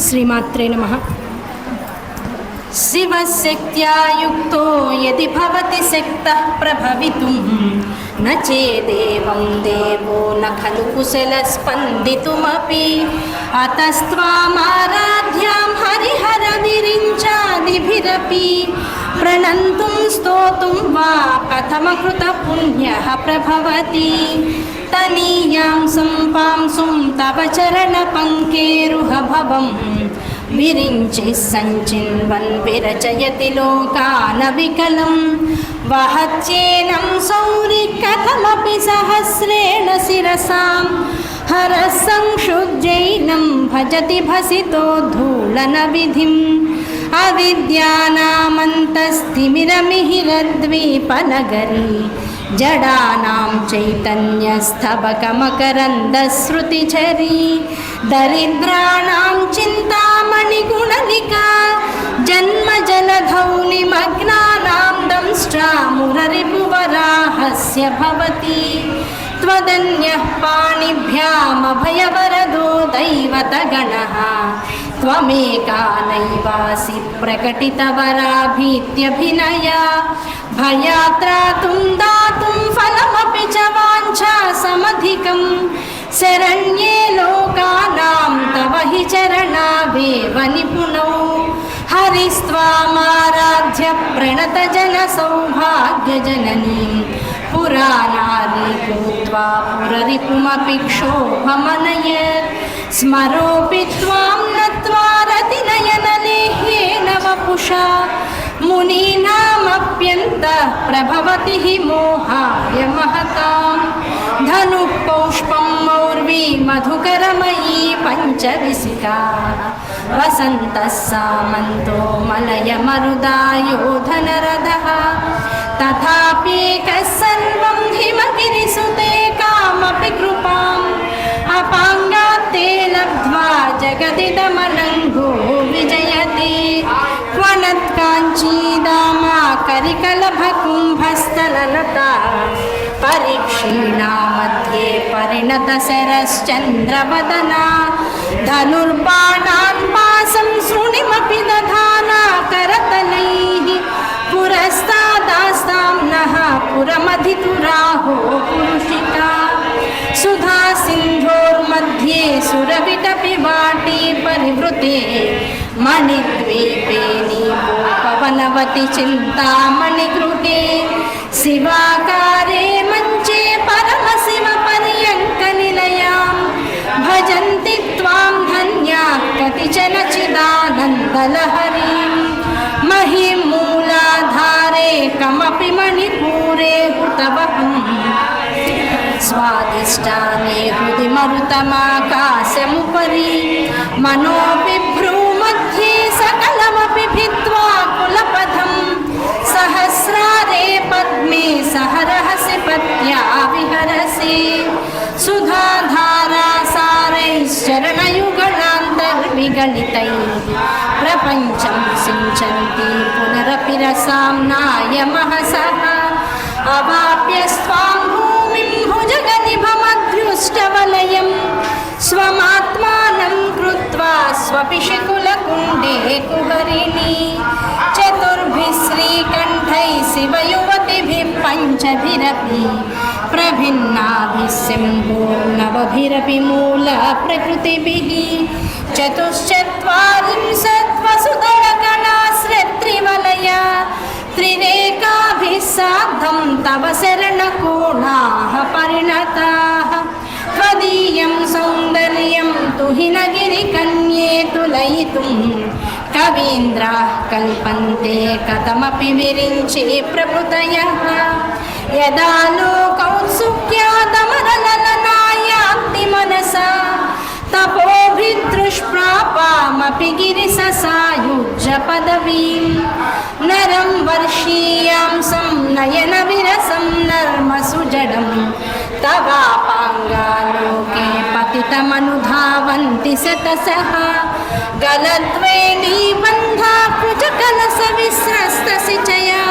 श्रीमात्रे नमः। शिवशक्त्या युक्तो यदि भवति शक्तः प्रभवितुं न चेदेवं देवो न खलु कुशलस्पन्दितुमपि अतस्त्वामाराध्यां हरिहरविरिञ्चादिभिरपि प्रणन्तुं स्तोतुं वा कथमकृतपुण्यः प्रभवति तनीयां सम्पांसुं तव चरणपङ्केरुहभवं विरिञ्चिः सञ्चिन्वन् विरचयति लोकानविकलं वहत्येनं सौरि कथमपि सहस्रेण शिरसां हरः संशुद्धैनं भजति भसितोद्धूलनविधिम् अविद्यानामन्तस्तिमिरमिहिरद्वीपनगरी जडानां चैतन्यस्तबकमकरन्दश्रुतिझरी दरिद्राणां चिन्तामणिगुणनिका जन्मजलधौ निमग्नानां दंष्ट्रामुररिपुवराहस्य भवति त्वदन्यः पाणिभ्यामभयवरदो दैवतगणः त्वमेका नैवासि प्रकटितवराभीत्यभिनया भयात्रातुं दातुं फलमपि च वाञ्छा समधिकं शरण्ये लोकानां तव हि चरणावेव निपुणौ हरिस्त्वामाराध्य प्रणतजनसौभाग्यजननीं पुराणानि भूत्वा पुररिपुमपि क्षोभमनयत् स्मरोऽपि त्वां नत्वा रतिनयनलेह्येन वपुषा मुनीनामप्यन्तः प्रभवति हि मोहाय महतां धनुः पौष्पं मौर्वी मधुकरमयी पञ्चविशिखा वसन्तः सामन्तो मलयमरुदायोधनरथः तथाप्येकः सर्वं हिमगिरिसुते कामपि कृपाम् अपाङ्गात्ते लब्ध्वा जगदिदमनङ्गो विजयते क्वनत्काञ्चीदामा करिकलभकुम्भस्थललता परिक्षीणा मध्ये परिणतशरश्चन्द्रवदना धनुर्बाणान् पाशं शृणिमपि दधाना करतलैः पुरस्तादास्तां नः पुरमधितुराहो पुरुषिका सुधा सिन्धोर्मध्ये सुरविटपि वाटी परिवृते मणिद्वीपे नीपोपवनवति चिन्तामणिगृहे शिवाकारे मञ्चे परमशिवपर्यङ्कनिलयां भजन्ति त्वां धन्या कतिचन चिदानन्दलहरीं महिमूलाधारे कमपि मणिपूरे हुतवहम् स्वादिष्टाने हृदि मरुतमाकाशमुपरि मनोबिभ्रूमध्ये सकलमपि भित्त्वा कुलपथं सहस्रारे पद्मे सहरहसि पत्या विहरसि सुधाधारासारैश्चरणयुगलान्तर्विगलितैः प्रपञ्चं सिञ्चन्ति पुनरपि रसां नायमहसः अवाप्यस्त्वां भुजगनिभमध्युष्टवलयं स्वमात्मानं कृत्वा स्वपिशिकुलकुण्डे कुहरिणी चतुर्भिः श्रीकण्ठैः शिवयुवतिभिः पञ्चभिरपि प्रभिन्नाभिः सिंहोर्नवभिरपि मूलप्रकृतिभिः चतुश्चत्वारिंशत् वसुधरगणाश्रत्रिवलया त्रिरेकाभिः सार्धं तव शरणकोणाः परिणताः त्वदीयं सौन्दर्यं तुहिनगिरिकन्ये तुलयितुं कवीन्द्राः कल्पन्ते कथमपि विरिञ्चे प्रभृतयः यदा लोकौत्सुक्यादमरललनायान्ति मनसा तपोभिदृष्प्रापामपि गिरिससायुज्यपदवीं नरं वर्षीयां संनयनविरसं नर्मसुजडं तवापाङ्गालोके पतितमनुधावन्ति शतशः गलद्वेणीबन्धा कुचकलसविस्रस्तसिचया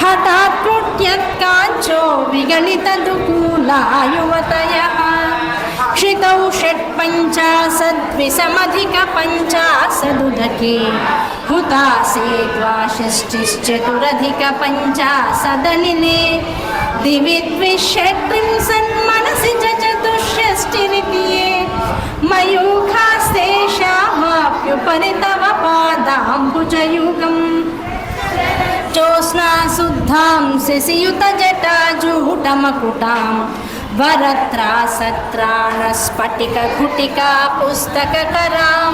हठात् कृत्यत्काञ्चो विगलितदुकूला युवतयः क्षितो षष्टौ षट्पञ्चाशद्विषमधिकपञ्चाशदुदके हुतासे द्वाषष्टिश्चतुरधिकपञ्चाशदनिले दिवि द्विषट्त्रिंशन्मनसि च चतुष्षष्टिरिति मयूखास्तेषामाप्युपरि तव पादाम्बुजयुगम् ज्योत्स्ना शुद्धां शिशियुतजटाजूटमकुटां वरत्रासत्राणस्फटिकघुटिका पुस्तककरां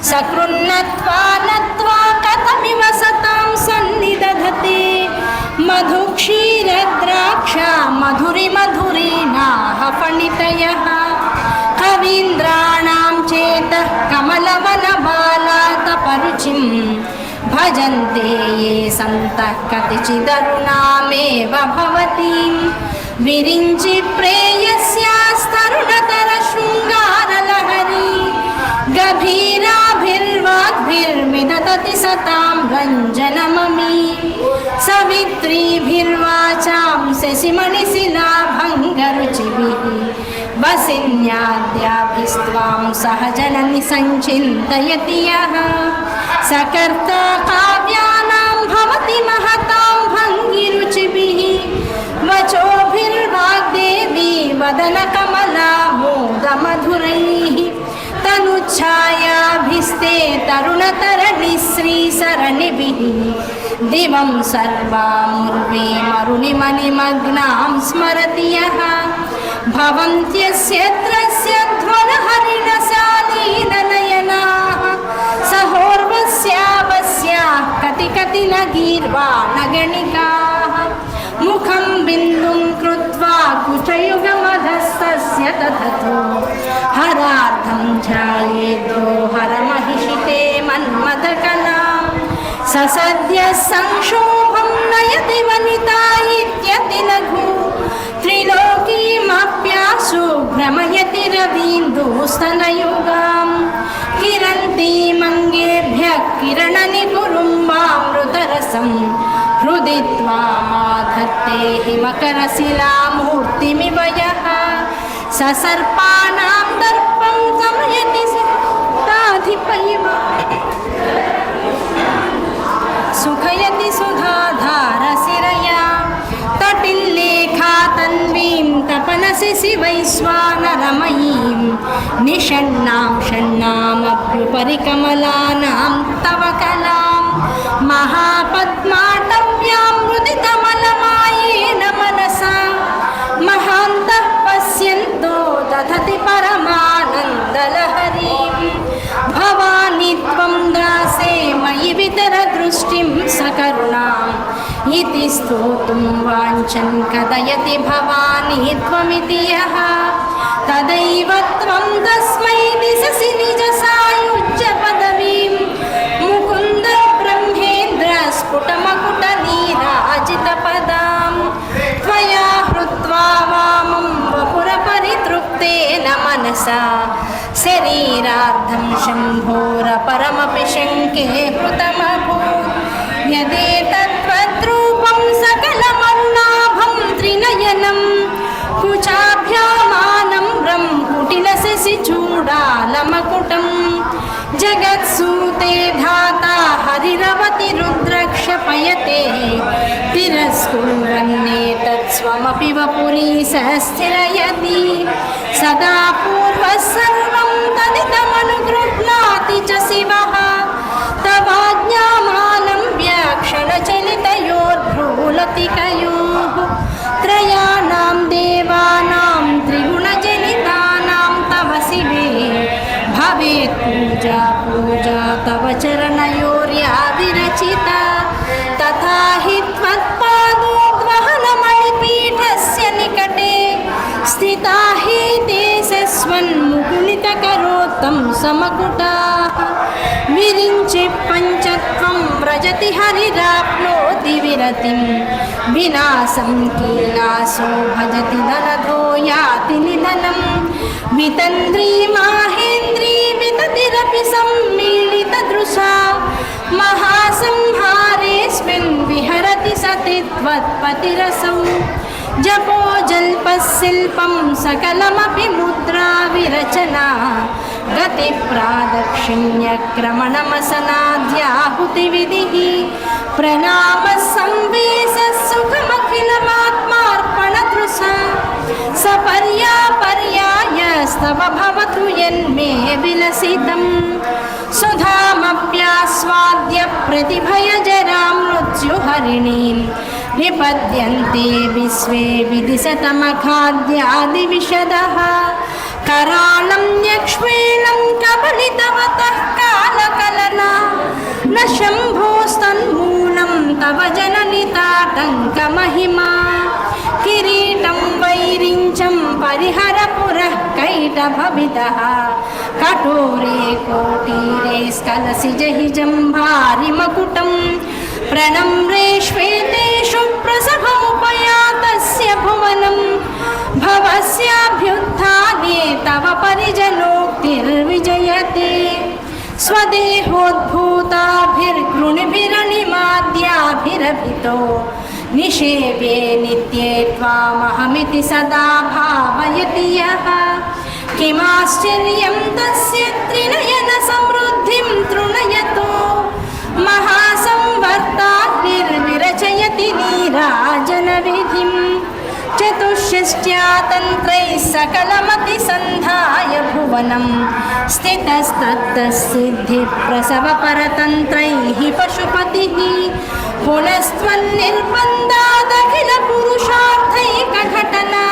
सकृन्नत्वा नत्वा कथमिव सतां सन्निदधते मधुक्षीरद्राक्षा मधुरिमधुरीणाः फणितयः कवीन्द्राणां चेतः कमलवनबालातपरुचिं भजन्ते ये सन्तः कतिचिदरुणामेव भवतीं विरिञ्चि प्रेयस्यास्तरुणतरशृङ्गारलहरी गभीराभिर्वाग्भिर्विदधति सतां रञ्जनममी सवित्रीभिर्वाचां शशिमणिशिलाभङ्गरुचिभिः वसिन्याद्याभिस्त्वां सहजननि सञ्चिन्तयति यः सकर्ता काव्यानां भवति महतां भङ्गिरुचिभिः वचोभिर्वाग्देवी वदनकमला मोदमधुरैः तनुच्छायाभिस्ते तरुणतरणिश्रीसरणिभिः दिवं सर्वामुर्वीमरुणिमणिमग्नां स्मरति यः भवन्त्यस्यत्रस्य ध्वनहरिणशालीननयनाः सहोर्वस्यावस्याः कति न गीर्वाणगणिकाः मुखं बिन्दुं कृत्वा कुचयुगमधस्तस्य दधतो हरार्धं ध्यायेद्यो हरमहिषिते मन्मथकलां ससद्यः संक्षोभं नयति वनिता इत्यतिलघु त्रिलोकीमप्यासु भ्रमयति रवीन्दुस्तनयुगां किरन्तीमङ्गेभ्यः किरणनिकुरुम्बामृतरसं हृदि त्वामाधत्ते हिमकरशिलामूर्तिमिव यः ससर्पाणां दर्पं गमयति सिक्ताधिपैव सुखयति सुधाधारशिरया तटिल्लेखा तन्वीं तपनसि शिवैश्वानरमयीं निषण्णां षण्णामभ्युपरि कमलानां तव कलां महापद्माटव्यां मुदितमलमायेन मनसा महान्तः पश्यन्तो दधति परमानन्दलहरीं भवानि त्वं दासे मयि वितरदृष्टिं सकरुणाम् इति स्तोतुं वाञ्छन् कथयति भवानी त्वमिति यः तदैव त्वं तस्मै दिशसि निजसायुज्यपदवीं मुकुन्द ब्रह्मेन्द्र स्फुटमकुटनीराजितपदां त्वया हृत्वा वामं वपुरपरितृप्तेन मनसा शरीरार्धं शम्भोरपरमपि शङ्के हृतमभूत् यदेतत्त्वद्रूपं सकलमरुणाभं त्रिनयनं कुचाभ्यामानं ब्रह्मकुटिलशशिचूडालमकुटं जगत्सूते धाता हरिरवति रुद्रक्षपयते तिरस्कुर्वन्नेतत्स्वमपि वपुरीशः स्थिरयति सदा पूर्वः सर्वं तदिदमनुगृह्णाति च शिवः तवाज्ञामालम्ब्य क्षणचलितयोर्भ्रूलतिकयोः त्रयाणां देवानां त्रिगुणजनितानां तव शिवे भवेत् पूजा पूजा तव चरणयोर्या विरचिता तथा हि त्वत्पादोद्वहनमणिपीठस्य निकटे स्थिता हि ते सस्वन्मुकुलितकरोत्तं समकुटाः विरिञ्चि पञ्चत्वं व्रजति हरिराप्नोति विरतिं विनाशं कीलासो भजति दलधो याति निधनं वितन्द्री माहेन्द्री विततिरपि सम्मीलितदृशा महासंहारेऽस्मिन् विहरति सति त्वत्पतिरसौ जपो जल्पशिल्पं सकलमपि मुद्रा विरचना गतिप्रादक्षिण्यक्रमणमसनाद्याहुतिविधिः प्रणामसंवेशः सुखमखिलमात्मार्पणतृषा सपर्यापर्यायस्तव भवतु यन्मे विलसितम् सुधामप्यास्वाद्य प्रतिभयजरां मृत्युहरिणीं निपद्यन्ते विश्वे विदिशतमखाद्यादिविशदः करालं यक्ष्वेलं कबलितवतः कालकलना न शम्भोस्तन्मूलं तव जननिताटङ्कमहिमा किरीटं वैरिञ्चं परिहरपुरः कैटभविदः कठोरे कोटीरे स्कलसिजहिजं भारिमकुटं प्रणम्रे श्वेतेषु प्रसभमुपयातस्य भुवनं भवस्याभ्युत्थाने तव परिजनोक्तिर्विजयते स्वदेहोद्भूताभिर्गृणिभिरनिमाद्याभिरभितो निषेव्ये नित्ये त्वामहमिति सदा भावयति यः किमाश्चर्यं तस्य त्रिनयनसमृद्धिं तृणयतो महासंवर्ताग्निर्विरचयति नीराजनविधिं चतुष्षष्ट्या तन्त्रैः सकलमतिसन्धाय भुवनं स्थितस्तत्तसिद्धिप्रसवपरतन्त्रैः पशुपतिः पुनस्त्वन्निर्बन्धादखिलपुरुषार्थैकघटना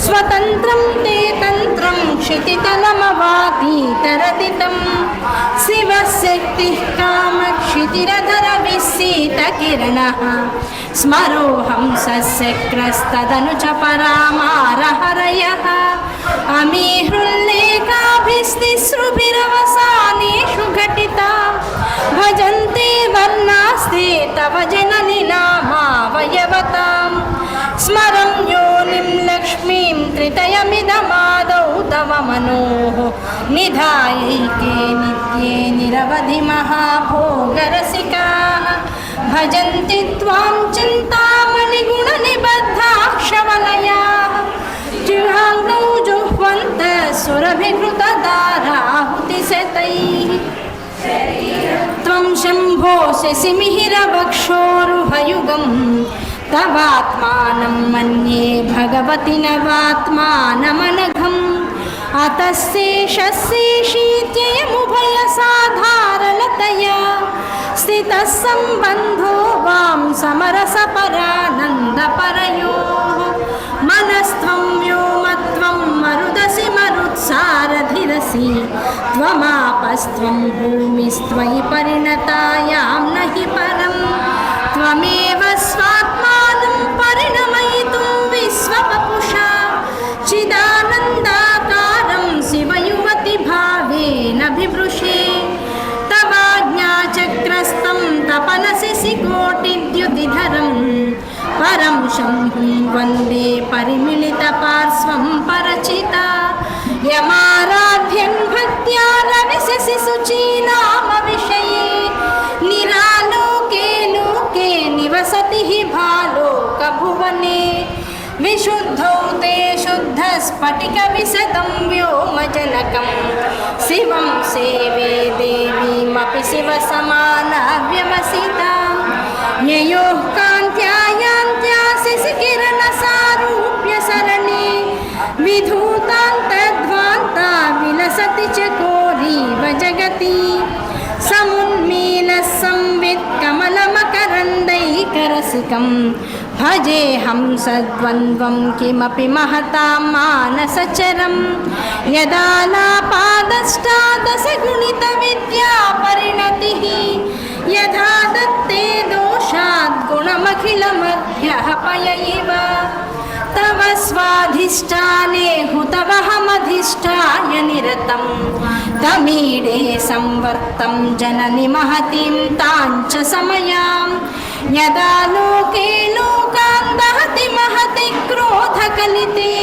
स्वतन्त्रं ते तन्त्रं क्षितितलमवातीतरदितं शिवशक्तिः कामक्षितिरधरविस्सीतकिरणः स्मरोऽहं सस्यक्रस्तदनु च परामारहरयः अमीहृल्लेखाभिस्तिसृभिरवसानेषु घटिता भजन्ते वर्णास्ते तव जननि नामावयवताम् स्मरं योनिं लक्ष्मीं त्रितयमिदमादौ तव मनोः निधायैके नित्ये निरवधि महाभोगरसिकाः भजन्ति त्वां चिन्तामणिगुणनिबद्धाक्षवलयाः जिह्वाग्नौ जुह्वन्तः सुरभिघृतधाराहुतिशतैः त्वं शम्भो शशिमिहिरवक्षोरुहयुगं तवात्मानं मन्ये भगवति नवात्मानमनघम् अतस्येषस्येषीत्ययमुभयसाधारणतया स्थितः सम्बन्धो वां समरसपरानन्दपरयोः मनस्त्वं व्योमत्वं मरुदसि मरुत्सारधिरसि त्वमापस्त्वं भूमिस्त्वयि परिणतायां न हि परम् त्वमेव स्वात्मानं परिणमयितुं विश्ववपुषा चिदानन्दाकारं शिवयुवति भावेन बिभृशे तवाज्ञाचक्रस्तं तपनशिशिकोटिद्युतिधरं परं शम्भुं वन्दे परिमिलितपार्श्वं परचिता यमाराध्यं भक्त्या रविशशिशुचीनामविषये निरालोके लोके निवसति हि भालोकभुवने विशुद्धौ ते शुद्धस्फटिकविशदं व्योमजनकं शिवं सेवे देवीमपि शिवसमानाव्यवसितां ययोः कान्त्या यान्त्या शिशिकिरणसारूप्यसरणे विधूतान्तध्वान्ता विलसति च कोरीव जगति समुन्मीलः संवित् कमलमकरन्दैकरसिकं भजेऽहं सद्वन्द्वं किमपि महतां मानसचरं यदालापादष्टादशगुणितविद्या परिणतिः यथा दत्ते दोषात् गुणमखिलमध्यः पय इव तव स्वाधिष्ठाने हुतवहमधिष्ठाय निरतं तमीडे संवर्तं जननि महतीं ताञ्च समयां यदा लोके लोकान् दहति महति क्रोधकलिते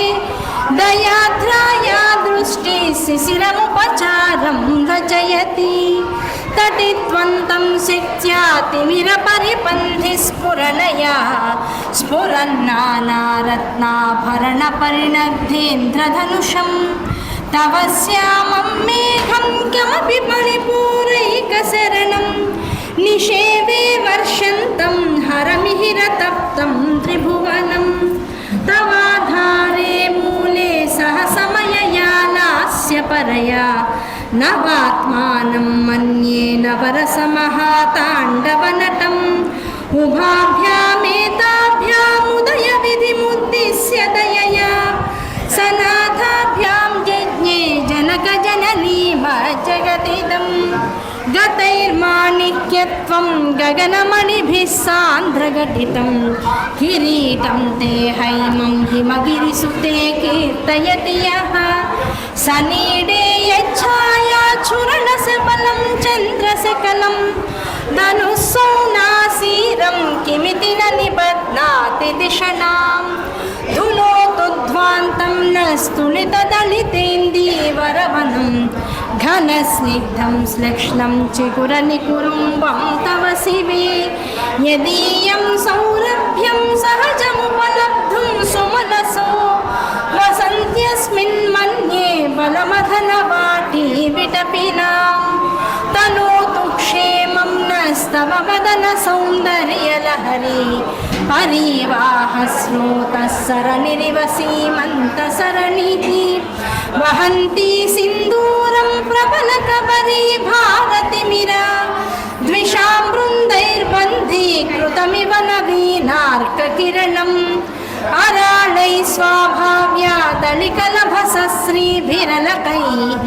दयाद्राया दृष्टिः शिशिरमुपचारं रचयति तटित्वन्तं सिक्त्यातिमिरपरिपन्थिस्फुरणया स्फुरन्नानारत्नाभरणपरिणग्धेन्द्रधनुषं तव श्यामं मेघं किमपि परिपूरैकशरणं निषेवे वर्षन्तं हरमिहिरतप्तं त्रिभुवनं तवाधारे मूले सह समययानास्य परया नवात्मानं मन्ये नवरसमहाताण्डवनटम् उभाभ्यामेताभ्यामुदयविधिमुद्दिश्य दयया सनाथाभ्यां यज्ञे जनकजननीमज्जगदिदं गतैर्माणिक्यत्वं गगनमणिभिः सान्द्रघटितं किरीटं ते हैमं हिमगिरिसुते कीर्तयति यः सनीडे यच्छायाच्छुरणसबलं चन्द्रसकलं धनुःसौनासीरं किमिति न निबध्नाति दिशनाम् धुनोतुध्वान्तं न स्तुलितदलितेन्दीवरवनं घनस्निग्धं श्लक्ष्णं चिकुरनिकुरुम्बं तव शिवे यदीयं सौरभ्यं सहजमुपलब्धुं सुमनसो वसन्त्यस्मिन् मन्ये बलमधनवाटी विटपिनाम् तनोतु क्षेमं नस्तव वदन सौन्दर्यलहरी परिवाहस्रोतः सरणिरिव सीमन्तसरणिः वहन्ती सिन्दूरं प्रबलकबरी भारतिमिरा द्विषां वृन्दैर्बन्धीकृतमिव नवीनार्ककिरणम् अराळैः स्वाभाव्या दलिकलभसश्रीभिरलकैः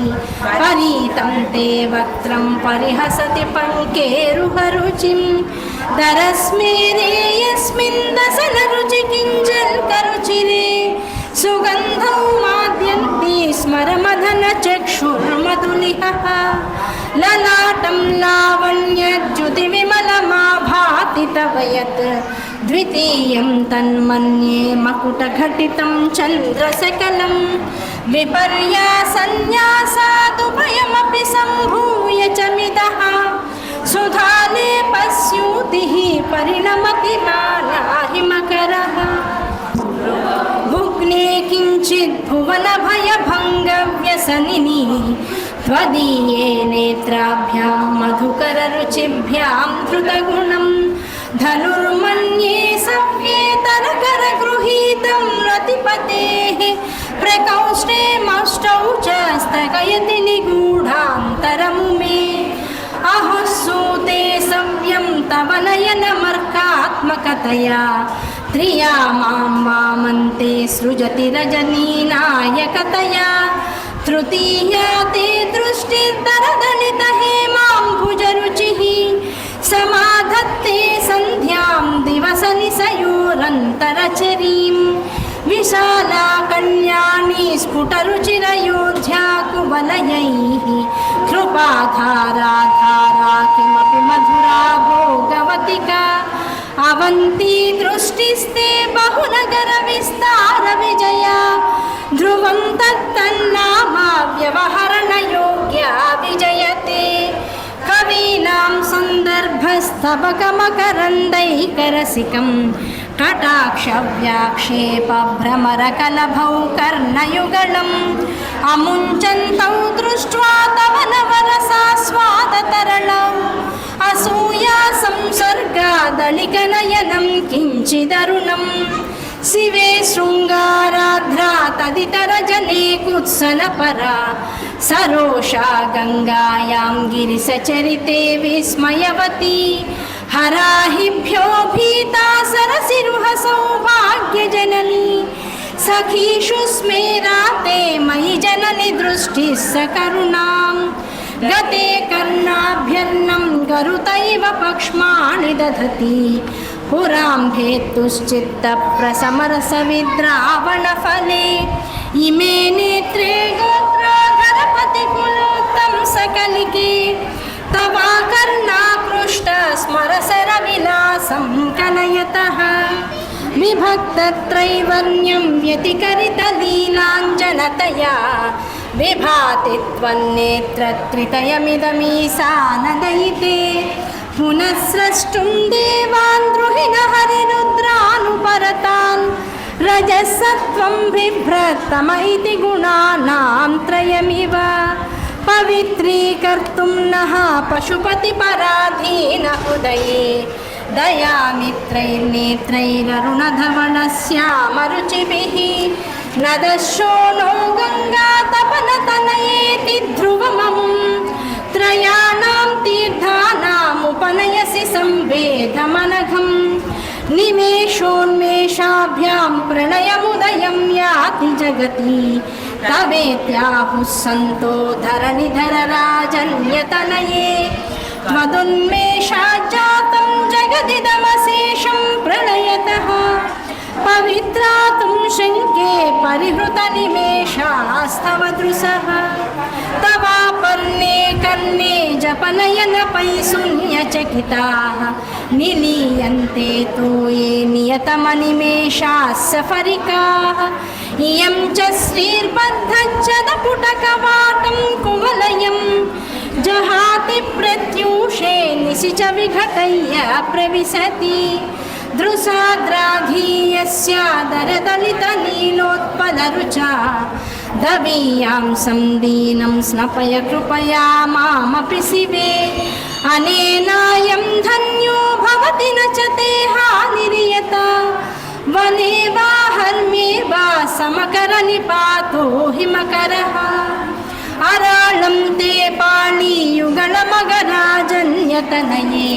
परीतं ते वक्त्रं परिहसति पङ्केरुहरुचिं दरस्मेरे यस्मिन् दशनरुचि किञ्जल्करुचिरे सुगन्धौ माद्यन्ति स्मरमदनचक्षुर्मधुलिहः ललाटं लावण्यज्युतिविमलमाभाति तव यत् द्वितीयं तन्मन्ये मकुटघटितं चन्द्रसकलं विपर्यासन्न्यासादुभयमपि सम्भूय च मिदः सुधाले पस्यूतिः परिणमति मालाहिमकरः भुग्ने किञ्चित् भुवनभयभङ्गव्यसनिनी त्वदीये नेत्राभ्यां मधुकररुचिभ्यां धृतगुणं धनुर्मन्ये सव्येतरकरगृहीतं रतिपतेः प्रकौष्ठे मष्टौ च स्थगयति निगूढान्तरमुमे अहो सूते सव्यं तव नयनमर्कात्मकतया त्रिया मां वामन्ते सृजति रजनीनायकतया तृतीया ते दृष्टिर्दरदलितहेमाम्बुजरुचिः समाधत्ते सन्ध्यां दिवसनिशयोरन्तरचरीं विशाला कल्याणी स्फुटरुचिरयोध्या कुवलयैः कृपाधाराधारा किमपि मधुरा भोगवतिका अवन्ती दृष्टिस्ते बहुनगरविस्तारविजया ध्रुवं तत्तन्नामा व्यवहरणयोग्या विजयते कवीनां सन्दर्भस्तबकमकरन्दैकरसिकं कटाक्षव्याक्षेपभ्रमरकलभौ कर्णयुगलम् अमुञ्चन्तौ दृष्ट्वा तव नवरसास्वादतरलौ असूया संसर्गादलिकनयनं किञ्चिदरुणं शिवे शृङ्गाराध्रा तदितरजने कुत्सनपरा सरोषा गङ्गायां गिरिसचरिते विस्मयवती हराहिभ्यो भीता सरसिरुह सौभाग्यजननी सखीषु स्मेराते मयि जननि दृष्टिः सकरुणां गते कर्णाभ्यन्नं गरुतैव पक्ष्माणि दधति पुरां भेत्तुश्चित्तप्रसमरसविद्रावणफले इमे नेत्रे गोत्राधरपतिकुलोत्तं सकलिके तवाकर्णाकृष्ट स्मरसरविलासं कलयतः विभक्तत्रैवर्ण्यं व्यतिकरितलीलाञ्जनतया विभाति त्वन्नेत्रत्रितयमिदमीशानदयिते पुनः स्रष्टुं देवान् द्रुहिण हरिरुद्रानुपरतान् रजसत्वं बिभ्रतम इति गुणानां त्रयमिव पवित्रीकर्तुं नः पशुपतिपराधीन हृदये दयामित्रैर्नेत्रैररुणधवनश्यामरुचिभिः नदशोणो गङ्गातपनतनयेति ध्रुवममुं त्रयाणां तीर्थानामुपनयसि संवेदमनघम् निमेषोन्मेषाभ्यां प्रणयमुदयं याति जगति तवेत्याहुः सन्तो धरणिधरराजन्यतनये त्वदुन्मेषाज्जातं जगदिदमशेषं प्रलयतः पवित्रातुं शङ्के परिहृतनिमेषास्तव दृशः तवापर्णे कर्णे जपनयनपैशून्यचकिताः निलीयन्ते तो ये नियतमनिमेषाः सफरिकाः इयं च श्रीर्बद्धच्छदपुटकवाटं कुवलयं जहाति प्रत्यूषे निशि च विघटय्य प्रविशति दृशाद्राघीयस्यादरदलितनीलोत्पलरुचा दवीयां संदीनं स्नपय कृपया मामपि शिवे अनेनायं धन्यो भवति न च ते हानिर्यता वने वा हर्म्ये वा समकरनिपातो हिमकरः अराळं ते पाणियुगलमगराजन्यतनये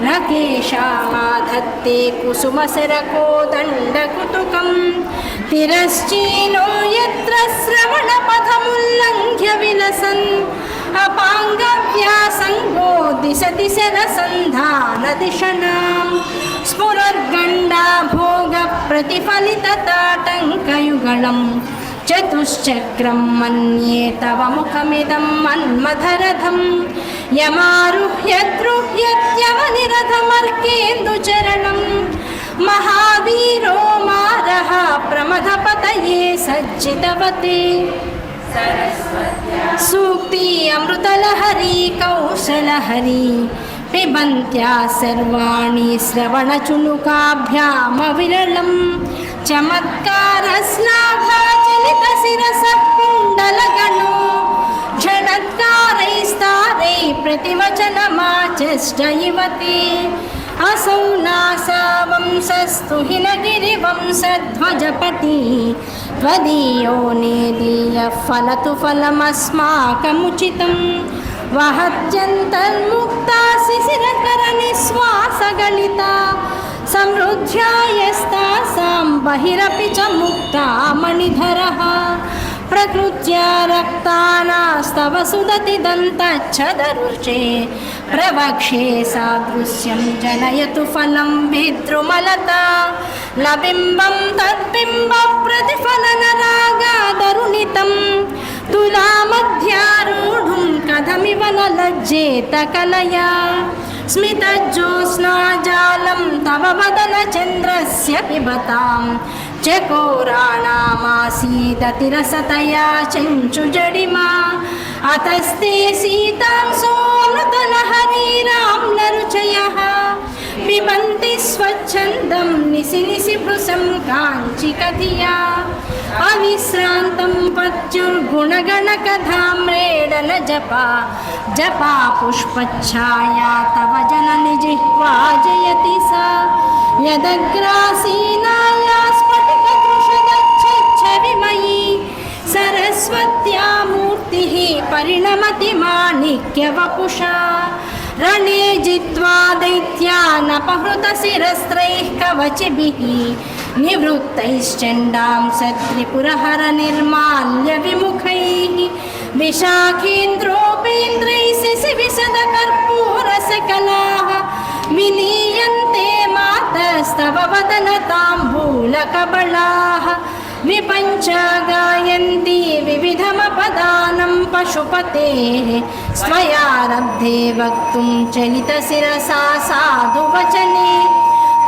रकेशाधत्ते कुसुमशरकोदण्डकुतुकं तिरश्चीनो यत्र श्रवणपथमुल्लङ्घ्य विलसन् अपाङ्गव्यासङ्गो दिशति शरसन्धानदिशनां स्फुरद्गण्डा भोगप्रतिफलितताटङ्कयुगलं चतुश्चक्रं मन्ये तव मुखमिदं मन्मथरथं यमारुह्य द्रुह्यत्यवनिरथमर्केन्दुचरणं महावीरो मारः प्रमथपतये सज्जितवते सूक्ति अमृतलहरी कौशलहरी पिबन्त्या सर्वाणि श्रवणचुनुकाभ्यामविरलं चमत्कारश्लाघाचलितशिरसः कुण्डलगणो झणत्कारैस्तारैः प्रतिवचनमाचष्ट इव ते असौ नासावंसस्तु हिनगिरिवंसध्वजपति त्वदीयो नेदीयः फलतु फलमस्माकमुचितं वहत्यन्तर्मुक्ता शिशिरकरनिःश्वासगलिता समृद्ध्यायस्तासां बहिरपि च मुक्ता मणिधरः प्रकृत्या रक्तानास्तव सुदति दन्तच्छदरुचे प्रवक्षे सादृश्यं जनयतु फलं विद्रुमलता लबिम्बं तद्बिम्बप्रतिफलनरागादरुणितं तुलामध्यारूढुं कथमिव न लज्जेत कलया स्मितज्योत्स्नाजालं तव वदनचन्द्रस्य पिबतां चकोराणामासीदतिरसतया चञ्चुजडिमा अतस्ते सीतां सोऽमृतलहरीरां नरुचयः पिबन्ति स्वच्छन्दं निशि निशि भृशं काञ्चिकधिया अविश्रान्तं पत्युर्गुणगणकधाम्रेडन जपा जपा पुष्पच्छाया तव जननि जिह्वा जयति सा यदग्रासीनाया स्फटिकदृशदच्छच्छविमयी सरस्वत्या मूर्तिः परिणमति माणिक्यवपुषा रणे जित्वा दैत्यानपहृतशिरस्त्रैः कवचिभिः निवृत्तैश्चण्डां सत्रिपुरहरनिर्माल्यविमुखैः विशाखेन्द्रोपेन्द्रैः शिशिविशदकर्पूरसकलाः विलीयन्ते मातस्तव वदनताम्बूलकबलाः विपञ्चा गायन्ति विविधमपदानं पशुपतेः स्वयारब्धे वक्तुं चलितशिरसा साधुवचने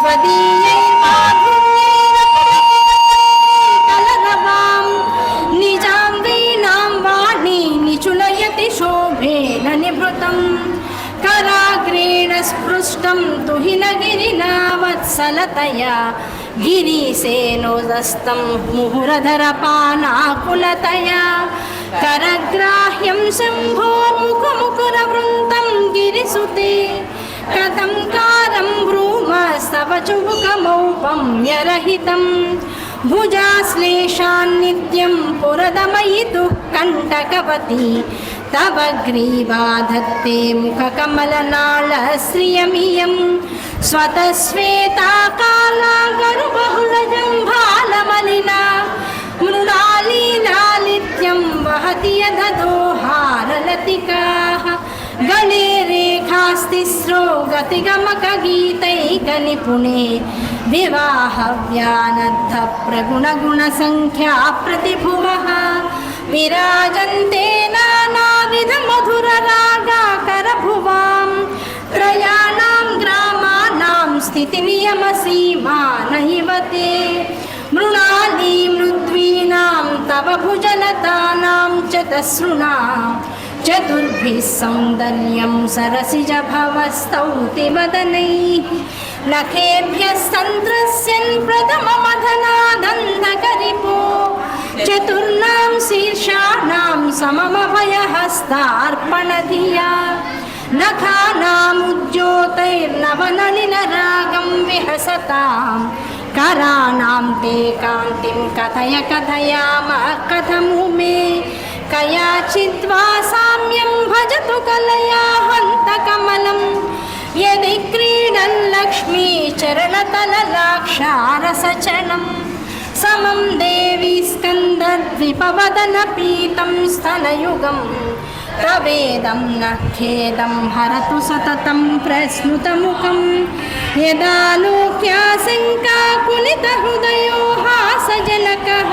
त्वदीयैर्माधुर्यैरकलरवां निजां वीणां वा कौस्तुभेन निभृतं कराग्रेण स्पृष्टं तुहिनगिरिना वत्सलतया गिरिसेनोदस्तं मुहुरधरपानाकुलतया करग्राह्यं शम्भोर्मुखमुकुरवृन्तं गिरिसुते कथं कारं ब्रूमस्तव चुबुकमौपम्यरहितं भुजाश्लेषान्नित्यं पुरदमयितुः कण्टकवती तव ग्रीवा धत्ते मुखकमलनाळश्रियमियं स्वतस्वेता काला गरुबहुलजम्भालमलिना मृणालीलालित्यं वहति यदधोहारलतिकाः गले रेखास्तिस्रो गतिगमकगीतैकनिपुणे विवाहव्यानद्ध प्रगुणगुणसङ्ख्या प्रतिभुवः विराजन्ते नानाविधमधुररागाकरभुवां त्रयाणां ग्रामाणां स्थितिनियमसीमा नैव ते मृणाली मृद्वीनां तव भुजलतानां च तसृणां चतुर्भिः सौन्दर्यं सरसिजभवस्तौति वदनैः नखेभ्यः सन्त्रस्यन् प्रथममधनादन्धकरिपो चतुर्णां शीर्षाणां सममभयहस्तार्पणधिया नखानामुज्योतैर्नवनलिनरागं विहसतां कराणां ते कान्तिं कथय कथयामः कथमु मे कयाचिद्वा साम्यं भजतु कलया हन्तकमलं यदि क्रीडन् लक्ष्मी चरणतललाक्षारसचनं समं देवी स्कन्दद्विपवदनपीतं स्तनयुगं तवेदं न खेदं हरतु सततं प्रस्नुतमुखं यदालोक्याशङ्काकुलितहृदयो हासजनकः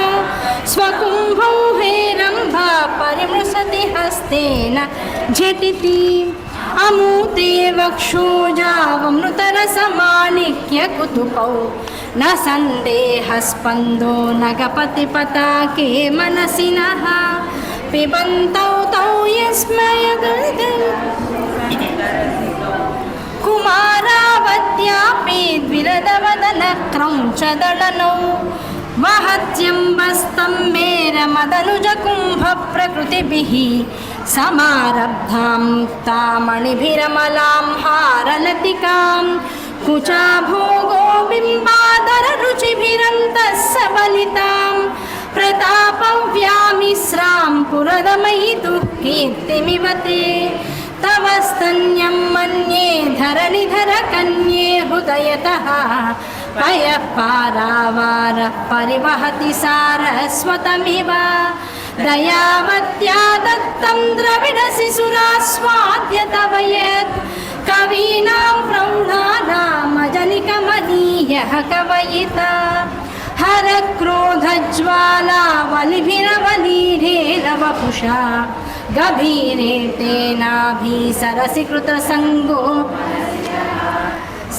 स्वकुम्भौ हेरम्भा परिमृशति हस्तेन झटिति अमूते वक्षोजावमृतरसमाणिक्यकुतुकौ न सन्देहस्पन्दो नगपतिपताके मनसि नः पिबन्तौ तौ कुमारावत्यापि द्विरदवदनक्रौञ्चदलनौ वहत्यम्बस्तम्भेरमदनुजकुम्भप्रकृतिभिः समारब्धां मुक्तामणिभिरमलां हारलतिकां कुचाभोगो बिम्बादररुचिभिरन्तः सबलितां प्रतापव्यामिश्रां पुरदमयितुः कीर्तिमिव ते तव स्तन्यं मन्ये धरणिधरकन्ये हृदयतः पयः पारावारः परिवहति सारस्वतमिव दयावत्या दत्तं द्रविडशिशुरास्वाद्य तव यत् कवीनां प्रौढानामजनिकमनीयः कवयिता हरक्रोधज्वालावलिभिरवलीढेरवपुषा गभीरे तेनाभिसरसीकृतसङ्गो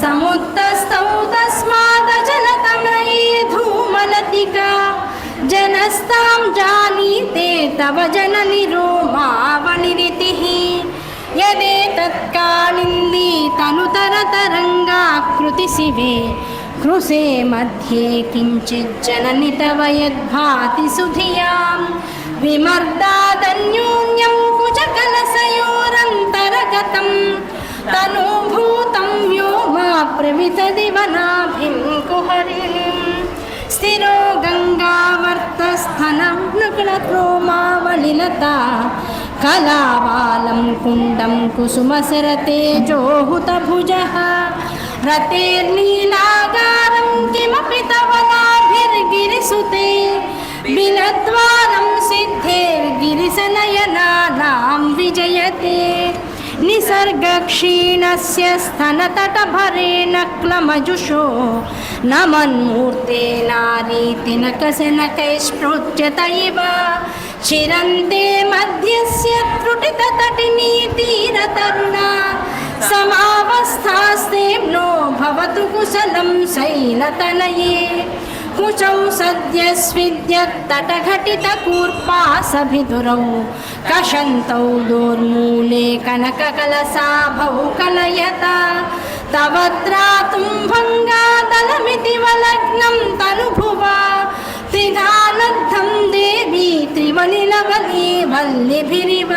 समुत्तस्तौ तस्मादजलतमये धूमलतिका जनस्तां जानीते तव जननि रोमावनिरितिः यदेतत्कालिन्दी तनुतरतरङ्गाकृतिशिवे कृसे मध्ये किञ्चिज्जननि तव यद्भाति सुधियां विमर्दादन्योन्यं कुचकलशयोरन्तरगतं तनुभूतं व्योमा प्रवितदिवनाभिं कुहरिणीं स्थिरो गङ्गावर्तस्थनं नकुलक्रोमावलिलता कलावालं कुण्डं कुसुमसरतेजोहुतभुजः रतेर्नीलागारं किमपि तव नाभिर्गिरिसुते बिलद्वारं सिद्धेर्गिरिशनयनानां विजयते निसर्गक्षीणस्य स्तनतटभरेण क्लमजुषो नमन्मूर्तेनारीतिनकशनकैस्पृच्यत इव चिरन्ते मध्यस्य त्रुटिततटिनीतीरतरुणा समावस्थास्तेम्नो भवतु कुशलं शैलतनये कुचौ सद्यस्विद्यत्तटघटितकूर्पासभिदुरौ कषन्तौ दोर्मूले कनककलशाभौ कलयता तव त्रातुं भङ्गादलमिति वलग्नं तनुभुवा त्रिधानद्धं देवी त्रिवलिलवली वल्लिभिरिव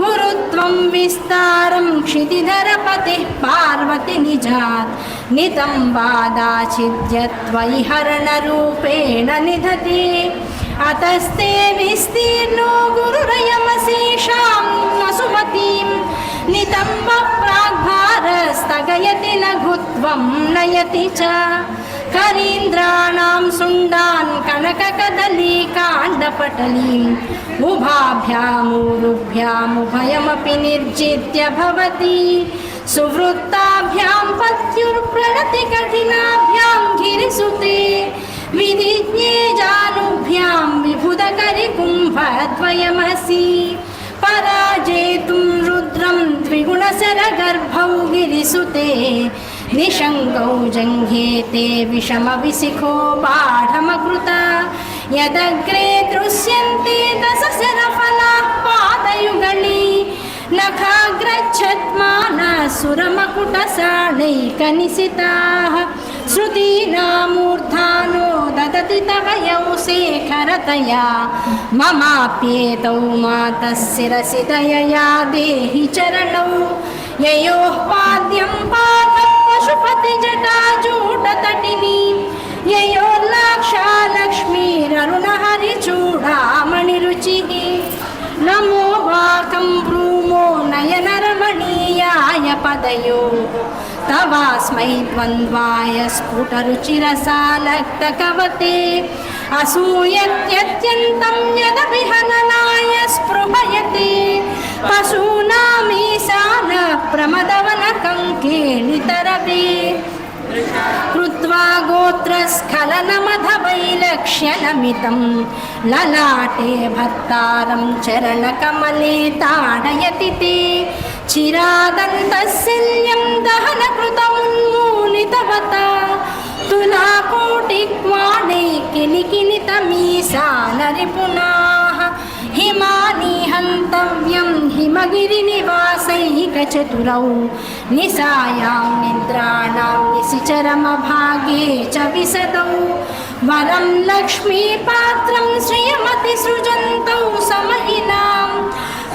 गुरुत्वं विस्तारं क्षितिधरपतिः पार्वती निजात् नितम्बादाचिद्यत्वयि हरणरूपेण निधते अतस्ते विस्तीर्णो गुरुरयमशेषां वसुमतीं नितम्बः प्राग्भारस्तगयति लघुत्वं नयति च करीन्द्राणां सुण्डान् कनककदलीकाण्डपटलीम् उभाभ्यामूरुभ्यामुभयमपि निर्जित्य भवति सुवृत्ताभ्यां पत्युर्प्रणति कठिनाभ्यां गिरिसुते विधिज्ञे जानुभ्यां विबुधकरिकुम्भद्वयमसि पराजेतुं रुद्रं द्विगुणशरगर्भौ गिरिसुते निशङ्कौ जङ्घेते विषमविशिखो बाढमकृता यदग्रे दृश्यन्ते दशशरफलाः पादयुगली नखाग्रच्छद्मानसुरमकुटसाणैकनिशिताः श्रुतीनामूर्धानो ददति तव यौ शेखरतया ममाप्येतौ मातः शिरसि दयया देहि चरणौ ययोः पाद्यं पादं पशुपतिजटाजूटतटिनी ययोर्लाक्षा लक्ष्मीररुणहरिचूडामणिरुचिः नमो वाकं ब्रूमो नयनरमणीयाय पदयो तवास्मै द्वन्द्वाय स्फुटरुचिरसालक्तकवते असूयत्यत्यन्तं यदभिहननाय स्पृहयते पशूनामीशान प्रमदवनकङ्केलितरवे कृत्वा गोत्रस्खलनमधवैलक्ष्यनमितं ललाटे भत्तारं चरणकमले ताडयति ते चिरादन्तशल्यं दहनकृतमुन्मूलितवता तुलाकोटिक्वाणे किलिकिलितमीशानरिपुनाः हिमानि हन्तव्यं हिमगिरिनिवासैकचतुरौ निशायां निद्राणां निशिचरमभागे च विशदौ वरं लक्ष्मीपात्रं श्रियमतिसृजन्तौ समहिनां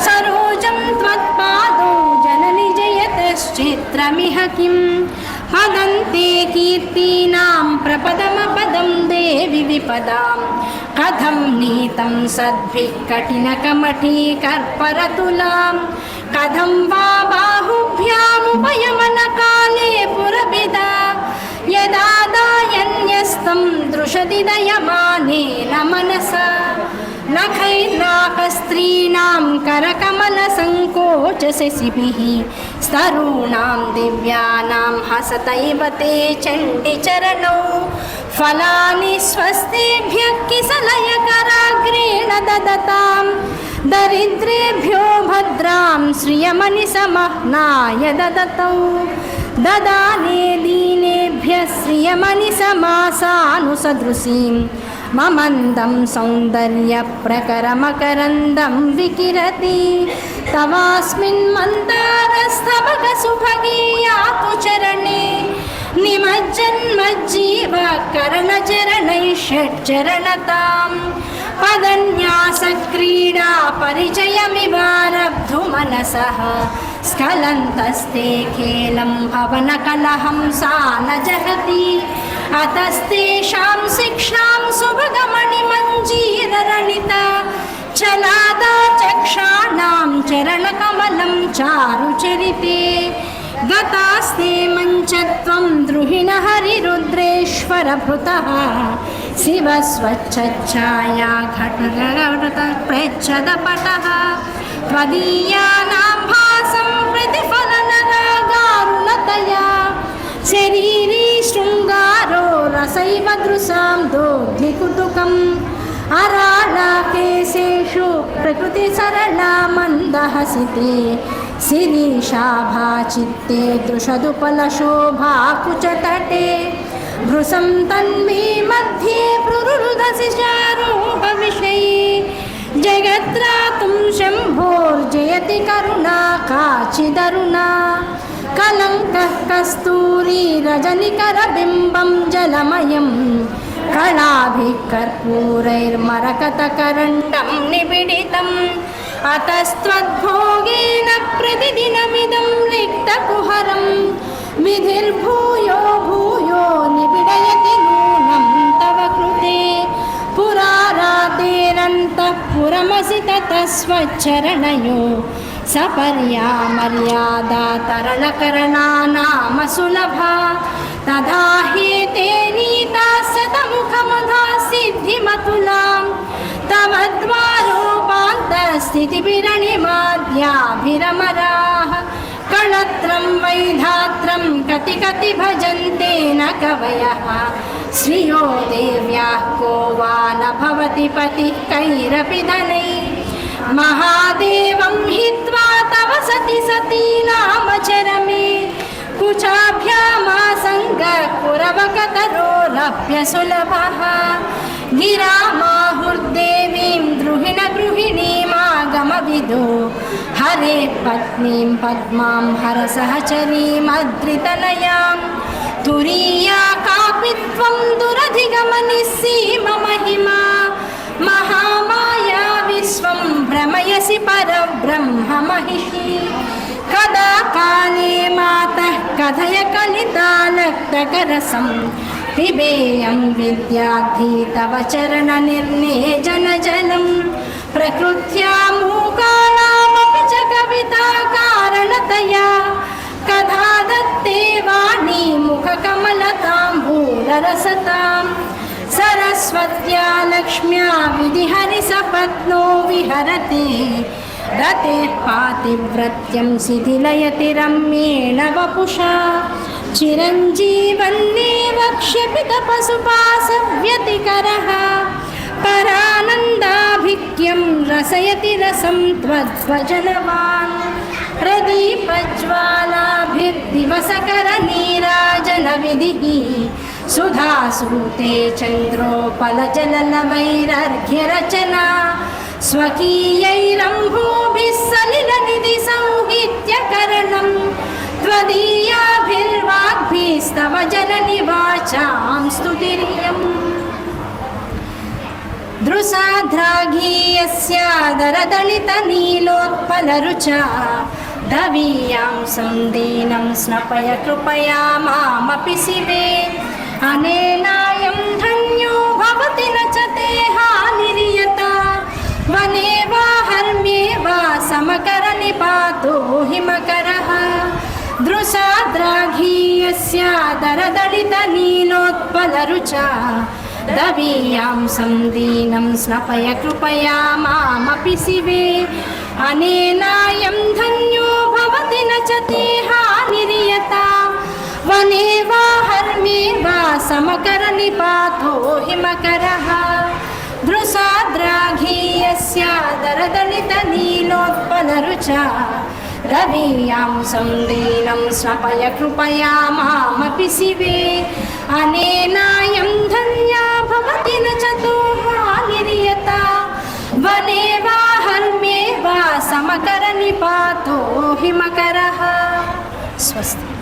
सरोजं त्वत्पादौ जननि जयतश्चित्रमिह किं पदन्ते कीर्तीनां प्रपदमपदं देवि विपदां कथं नीतं सद्भिः कठिनकमठीकर्परतुलां कथं वा बाहुभ्यामुपयमनकाले पुरभिदा यदा दायन्यस्तं दृशति दयमानेन मनसा नखैर्नाकस्त्रीणां करकमलसङ्कोचशशिभिः स्तरूणां दिव्यानां हसतैव ते चण्डिचरणौ फलानि स्वस्तेभ्यः किसलयकराग्रेण ददतां दरिद्रेभ्यो भद्रां श्रियमनिसमह्नाय ददतौ ददाने दीनेभ्यः श्रियमनिसमासानुसदृशीं ममन्दं सौन्दर्यप्रकरमकरन्दं विकिरति तवास्मिन् मन्दारस्तबकसुभगे यातु चरणे निमज्जन्मज्जीवकरणचरणैः षट्चरणतां पदन्यासक्रीडा परिचयमिवारब्धुमनसः स्खलन्तस्ते खेलं भवनकलहं सा न जहति अतस्तेषां शिक्षां सुभगमणिमञ्जीररणिता चलादा चक्षाणां चरणकमलं चारुचरिते गतास्ते मञ्चत्वं द्रुहिणः हरिरुद्रेश्वरभृतः शिवस्वच्छच्छाया घटप्रच्छदपटः त्वदीयानां भासं प्रतिफलनरागारुणतया शरीरी शृङ्गारो रसैव दृशां दोग्धिकुतुकम् अराळकेशेषु प्रकृतिसरला मन्दहसिते शिरीशाभाचित्ते दृशदुपलशोभाकुचतटे भृशं तन्मे मध्ये प्रुरुदसि चारोपविषये जगत्रातुं शम्भोर्जयति करुणा काचिदरुणा कलङ्कः कस्तूरी रजनिकरबिम्बं जलमयं कलाभिः कर्पूरैर्मरकतकरण्डं निबिडितम् अतस्त्वद्भोगेन प्रतिदिनमिदं रिक्तकुहरं विधिर्भूयो भूयो निबिडयति नूनं तव कृते पुरारातेरन्तः पुरमसि ततः स्वच्चरणयो सपर्या मर्यादा तरणकरणानाम सुलभा तदा ह्येते नीता शतमुखमधा सिद्धिमतुलां तव द्वारोपान्तस्थितिभिरणिमाद्याभिरमराः कळत्रं वैधात्रं कति कति भजन्ते न कवयः श्रियो देव्याः को वा न भवति पतिः कैरपि धनैः महादेवं हित्वा तव सति सतीनामचरमे कुचाभ्यामासङ्गः कुरवकतरोरप्यसुलभः गिरामाहुर्देवीं द्रुहिण गृहिणीमागमविदो हरे पत्नीं पद्मां हरसहचरीमद्रितनयां तुरीया कापि त्वं दुरधिगमनिस्सीममहिमा महामाया विश्वं भ्रमयसि परब्रह्ममहिषी कदा काले मातः कथय कलितालक्तकरसं पिबेयं विद्याद्धि तव चरणनिर्नेजनजलं प्रकृत्या मूकानामपि च कविताकारणतया कथा दत्ते वाणी मुखकमलताम्बूलरसतां सरस्वत्या लक्ष्म्या विधिहरिसपत्नो विहरते रतेः पातिव्रत्यं शिथिलयति रम्येण वपुषा चिरञ्जीवन्नेव क्षपितपशुपासव्यतिकरः परानन्दाभिक्यं रसयति रसं त्वद्वचनवान् प्रदीपज्वालाभिर्दिवसकरनीराजनविधिः सुधासूते चन्द्रोपलजलनवैरर्घ्यरचना स्वकीयैरम्भोभिः सलिलनिधिसौहित्यकरणं त्वदीयाभिर्वाग्भिस्तव जननि वाचां स्तुतिर्यम् दृशाद्राघीयस्यादरदलितनीलोत्पलरुचा दवीयां सन्दीनं स्नपय कृपया मामपि शिवे अनेनायं धन्यो भवति न च ते हानिर्यता वने वा हर्म्ये वा समकरनिपातो हिमकरः दृशाद्राघीयस्यादरदलितनीलोत्पलरुचा दवीयां सन्दीनं स्नपय कृपया मामपि शिवे अनेनायं धन्यो भवति न च ते हानिर्यता वने वा हर्म्ये वा समकरनिपातो हिमकरः दृशाद्राघीयस्यादरदलितनीलोत्पलरुचा दवीयां सन्दीनं स्नपय कृपया मामपि शिवे अनेनायं धन्या भवति न च तो हानिर्यता वने वा हर्म्ये वा समकरनिपातो हिमकरः स्वस्ति।